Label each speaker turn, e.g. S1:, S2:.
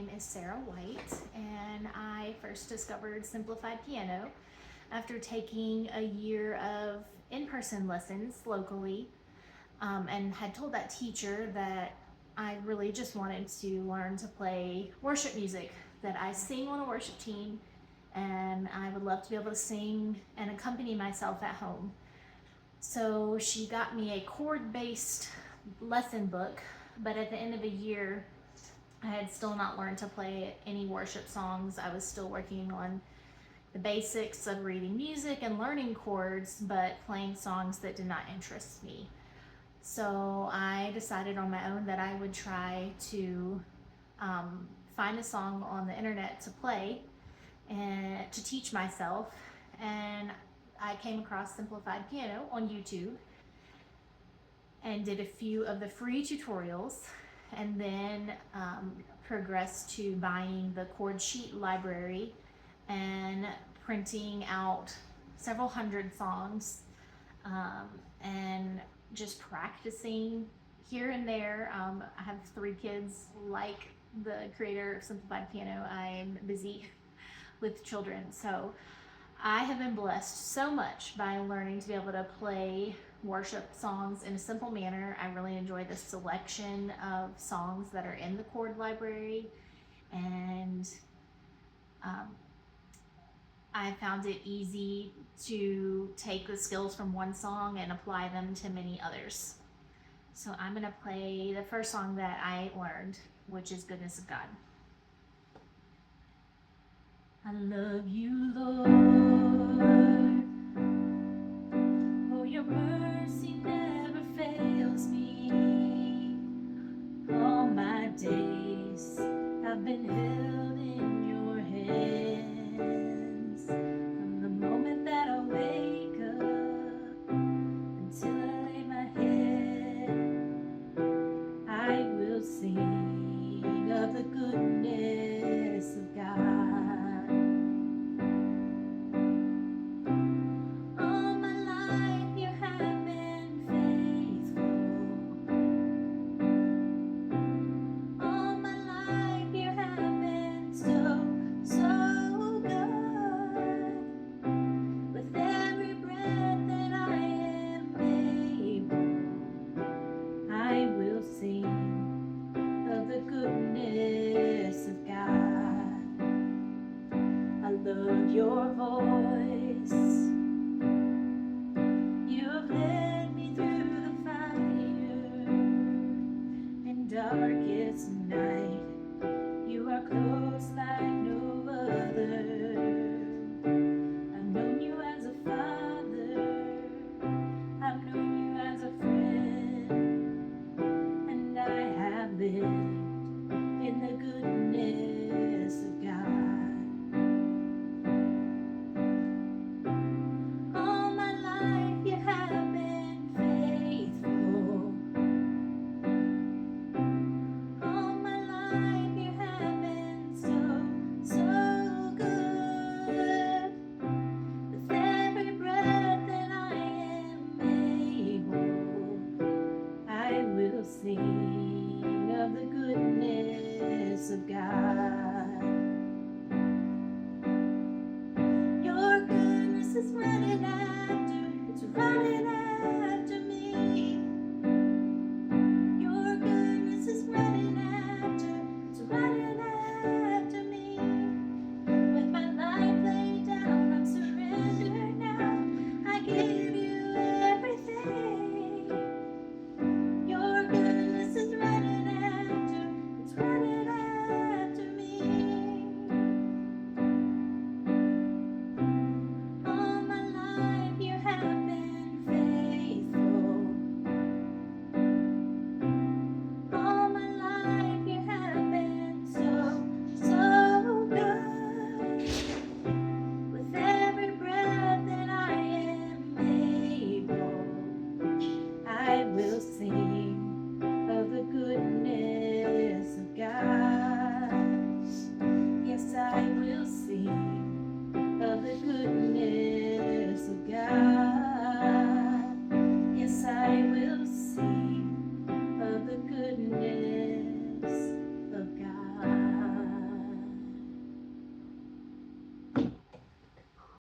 S1: name is Sarah White, and I first discovered Simplified piano after taking a year of in-person lessons locally, and had told that teacher that I really just wanted to learn to play worship music, that I sing on a worship team, and I would love to be able to sing and accompany myself at home. So she got me a chord-based lesson book, but at the end of a year, I had still not learned to play any worship songs. I was still working on the basics of reading music and learning chords, but playing songs that did not interest me. So I decided on my own that I would try to find a song on the internet to play and to teach myself. And I came across Simplified Piano on YouTube and did a few of the free tutorials, and then progressed to buying the chord sheet library and printing out several hundred songs, and just practicing here and there. I have 3 kids. Like the creator of Simplified Piano, I'm busy with children, so I have been blessed so much by learning to be able to play worship songs in a simple manner. I really enjoy the selection of songs that are in the chord library, and I found it easy to take the skills from one song and apply them to many others. So I'm going to play the first song that I learned, which is Goodness of God. I love you, Lord, oh, your mercy never fails me. All my days I've been